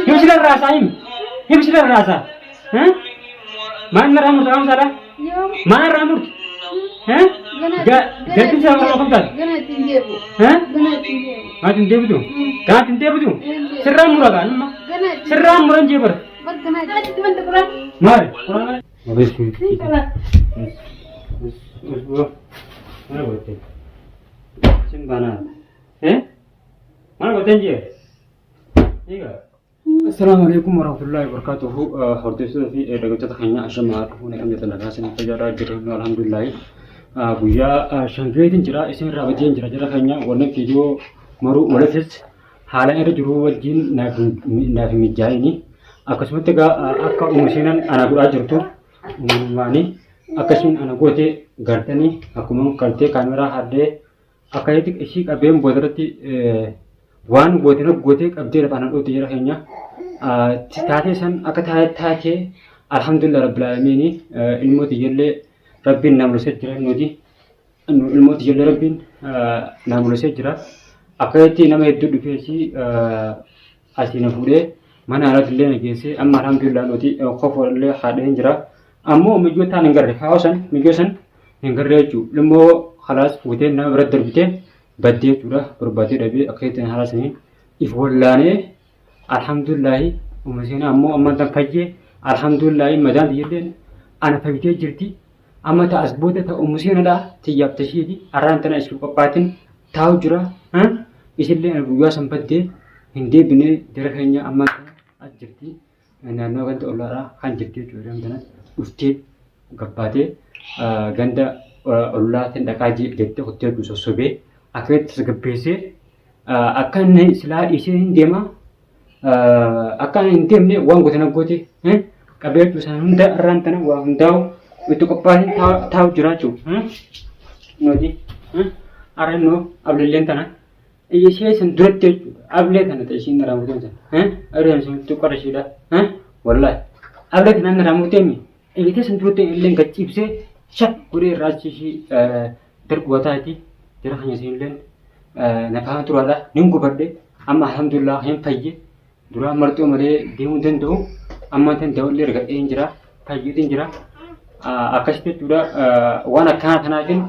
يمشي للراسة يمشي للراسة ها ما نرامر رام سارة ما نرامر ها جت سامر رقم تال ها ما تنتبهوا كان تنتبهوا سرام مرا كان ما سرام مرا جبر مار ما بس mana bote simbana mana bote je iya assalamualaikum warahmatullahi wabarakatuh hordesu fi daga ta hanya ashama ko ne kamta na gasin tajara jirin alhamdulillah buya shangretin jira isin rabajin jira hanya wannan video maru walatis halan ira juru wajin na fi mijaini akasmata ga akka umusinan ana gura jirtu mani akasmin ana gote gartani akuma kalte kamera hadde akayati ishi qabem bodarati wan gote gote qabde rabana do tijara henya tate san akata tate alhamdulillah rabbil alamin ilmoti yelle rabbin namru sejra nodi ilmoti yelle rabbin namru sejra akayati nama heddu dufesi asina fude mana alatille ngese amma alhamdulillah nodi khofolle hade hinjra ammo mijotan ngarre hausan mijosan ngarre ju lemo khalas wute na brad darbite badde jura berbati dabi akhitan halasni if wallane alhamdulillah umasina ammo amma tan faje alhamdulillah madan yeden ana fagite jirti amma ta asbota ta umusina da tiyab tashidi arantana isku papatin taw jura ha isille buya sampade hinde bine derahnya amma ajirti ana no ganta ullara kan jirti jura mdana ufti gabbate ganda Allah tindakaji gette hotel du sosobe aket segepese akan sila isin dema akan intemne wang gotena goti kabel tu sanda rantana wa ndau itu kepahin tahu juracu nodi areno ablelen tana iyese sendurte abletana ta isin ramudon arem sin tu qarashida wallahi abletana ramutemi iyete sendurte len gachipse shak kuri rachishi terbuatati jara hanya sinlen nafahan turada ningu barde amma alhamdulillah hem payye dura marto mare dimun tendo amma tan dawle raga injira payye injira akaste tura wana kana tanakin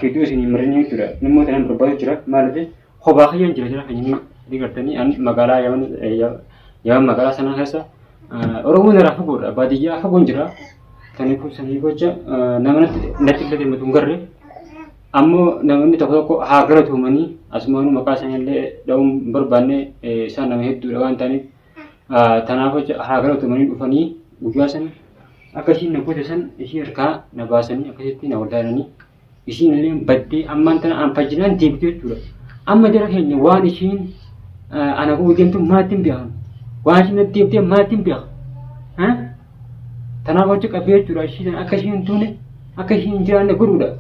video sini merini tura nimmo tan berbau jira malade khoba khyan jira hanya digartani an magala yawan magala sana hasa orang rafa bor badiya hagun jira tani ko sani goja namana natik de matungarre ammo namani toko hagara thumani asmanu makasanle daum berbane sana heddu rawan tani tanako hagara thumani ufani ujasan akasin nako desan isirka nabasani akasitti nawadani isin le badde amman tan ampajinan dibte tura amma dera henya wan isin ana ko gentu matim biya wan isin dibte matim biya tanako kabir tura isin akasin tune akasin jirane guruda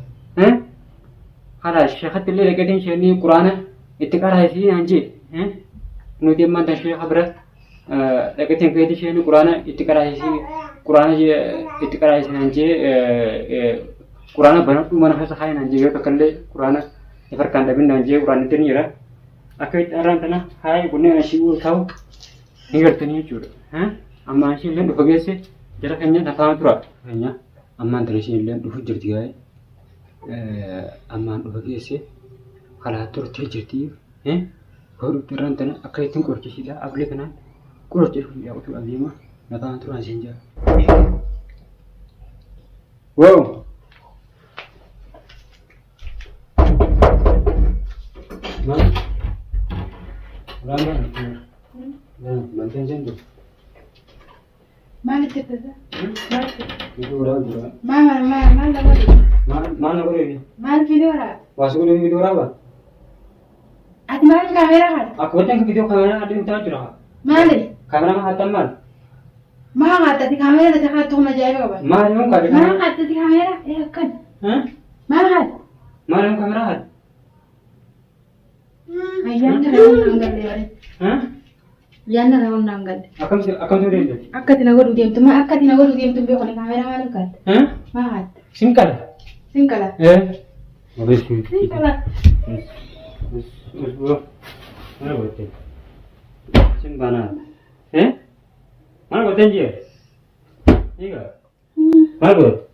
خلاص شيخت اللي لقيتين شيني قرآن اتقرأ هسي عنجي نودي ما تشوي خبره لقيتين كيدي شيني قرآن اتقرأ هسي قرآن جي اتقرأ هسي عنجي قرآن بنات من هسا خاين عنجي يتكلم قرآن يفرقان دبين عنجي قرآن تنيرة أكيد أران تنا هاي بني نشيو ثاو نيجر تنيو جور أما شيء لين بفجأة جرا كنيا نفهم ترى كنيا أما ترى لين بفجر تجاي aman ubagese khalatur tejeti baru terantana akaitin kurci sila abletana kurci ya utul azima natan turan sinja wow lama mantan jendu mana kita itu orang mana mana boleh ni mana video ra masuk ni video apa ati mana kamera kan aku tengok video kamera ada yang tak curah mana kamera mah hatam mal mana kata di kamera dah cakap tu nak jaya apa mana yang kau mana kata di kamera kan mana yang kamera had ayam terlalu nanggal dia Yan na rawan nanggal. Akam tu dia. Akak tinagoru diam tu, akak tinagoru diam tu biar kamera mana kat? Mahat. Singkal. Singkala. Habis ni. Singkala. Mana boleh? Simbana. Mana buat janji? Iya. Mana buat?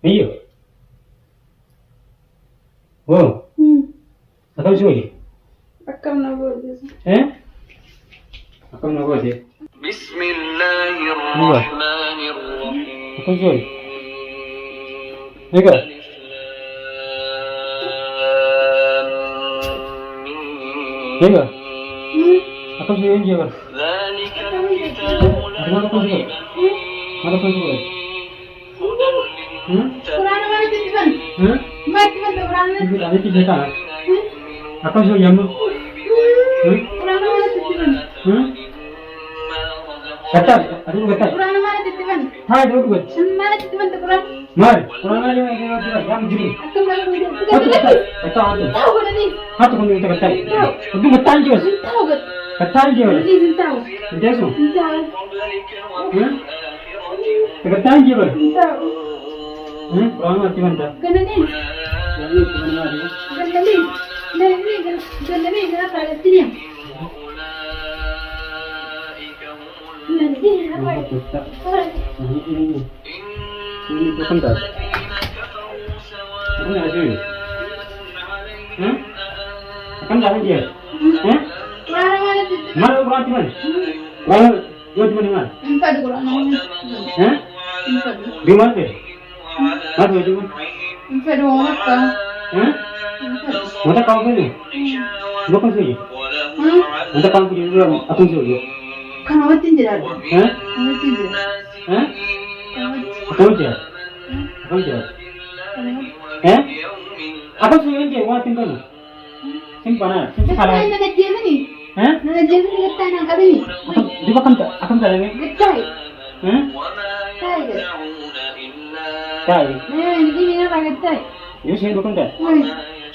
Iya. Oh. Apa sih? Akam na buat. Apa nak buat dia? Bismillahirrahmanirrahim. Apa sih? Iya. Iya. Apa sih yang dia? ذلك الكتاب لا ريب فيه Mana pun juga. Quran mana titipan? Titipan tu Quran. Ibu tadi tiga tak? Apa sih yang mu? Quran mana titipan? Kata, aduh kata. Quran mana titipan? Hai dulu buat. Mana titipan tu Quran? Mar, kurang aja yang kita jam juri. Akam na buat. Kata kata, kata aduh. Tahu kan ni? Hatu kami kita kata. Itu kata aja. Tahu kan? Kata aja. Ni tahu. Dia tu. Tahu. Kata aja ber. Tahu. Kurang aja mana? Kena ni. Ini mana dia? Kena ni. Kena ni kenapa ada sini? Nanti apa? Ini tu kan tak? Ini ada ni. Kan tak ada dia? Quran mana titipan? Mana Quran tu mana? Quran dua tu mana? Empat Quran mana? Empat. Di mana tu? Mana tu? Empat orang apa? Mana kau ni? Bukan sih. Mana kau ni dulu? Aku sih. Kamu mati tidak? Mati tidak. Apa dia? Apa dia? Apa sih yang dia buat tinggal? Simpana, simpana. Nak dia ni? Nak dia ni kita nak kali ni? Di bakam tak? Akam tak lagi? Getai. Tai. Tak. Ni nak getai. Ini sih bakam tak? Oi.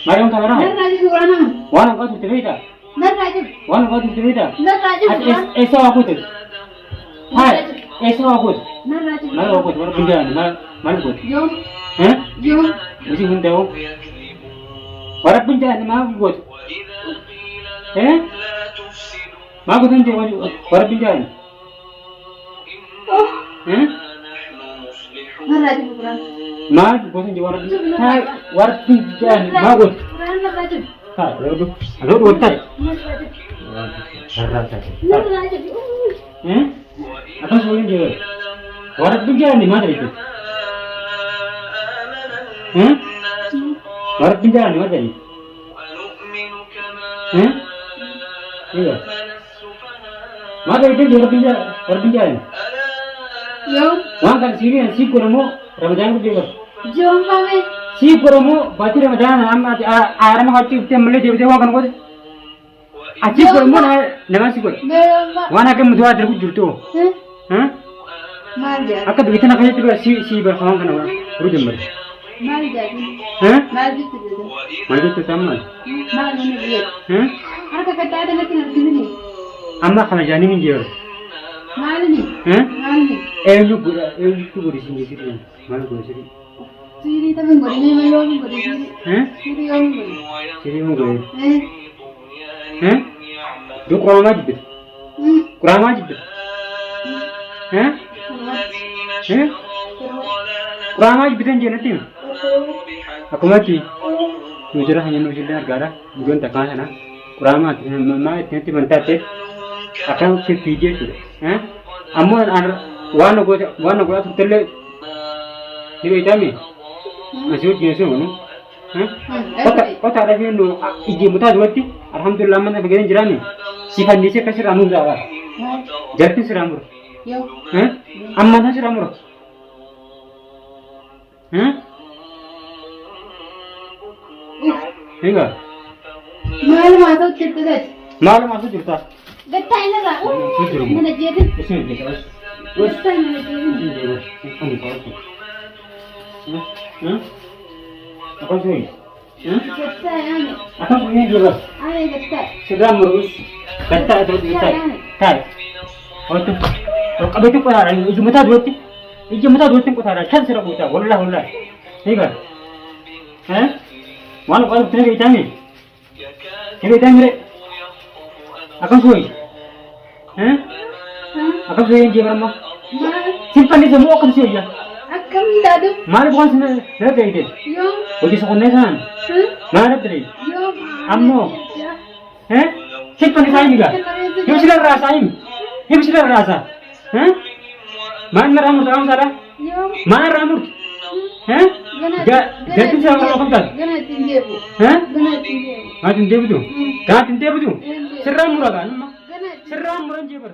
Mari orang kamera. Nak lagi Quran mana? Wana kau tu cerita. Nak lagi. Wana kau tu cerita. Nak lagi Quran. Esok aku tu. Hai, esok aku. Nak lagi. Mana aku tu? Mana pinjam? Mana aku? Jom. Hah? Jom. Mesti pun tahu. Mana pinjam? Mana aku? Mana aku tu pinjam? Mana pinjam? Nak lagi Quran. Mana aku tu pinjam? Hai, mana pinjam? Mana aku? Quran nak lagi. Hai, lalu dua tak? Nak lagi. Rasa. Nak lagi. Apa sih yang dia? Mana pinjam ni mana itu? Mana pinjam ni mana ini? Iya. Mana itu dia pinjam? Mana pinjam? Jom. Wang kan sini si kuramo Ramadan ko dia. Jom kami. Si kuramo bati Ramadan am aram hati te mele dev dewa kan ko. Aci kuramo na nama si ko. Berapa? Wana ke mudwa der ko jurto. Mar jadi. Aka bikin nak itu si berfaham kan orang. Ru jember. Mar jadi. Mar jadi. Mari tu sama. Mar ni dia. Harga kata ada nanti nanti ni. Amma kana jani min jeur. Mar ni. Mar ni. Elu guri sini sini. Mana guri sini. Siri tapi gori ni malu ni gori siri. Siri yang gori. Sini mu guri. Do Quran majid. Quran majid. Quran majid bidan je nanti. Aku mati. Nujra hanya nujra negara. Bukan tak kah na. Quran majid. Mama nanti mentate. Akan si video tu. Amu wana go tu tele. Ini itami. Masih jenis mana? Kota ada ni no. Iji muta dua ti. Alhamdulillah mana begini jerani. Sifat ni saya kasih ramu jawa. Jadi seramur. Yo. Amma dah seramur. Hingga. Malu masuk cerita dah. Malam masuk cerita. Getai na lah. Mana jadi? Betul betul. Getai mana jadi? Apa sih? Getai ane. Apa punya juga? Ane getai. Sudah merus. Kata atau kita? Kai. Oh tu. Kalau itu kau hari ini cuma dua ti. Ini cuma dua ti kau hari. Kan serap kita. Wallah. Hingga. Mana kau tu ni ikan ni? Ini ikan ni. Akan sui. Akam saya yang berapa? Maal Simpan di semua akam saya. akkam daadu Mana bukan sini? Nanti itu. yoo Bagi sekolah san. Mana tadi? yoo Ammo. Simpan di saya juga. Yang sudah rasain. Yang sudah rasa. Mana rambut kamu salah? yoo Mana rambut? Jadi saya kalau kamu tak? gana tindeebu Hah? gana tindeebu Ngatin dia betul. Ngatin dia betul. Ende. Seram murah kan? gana Seram murah je ber.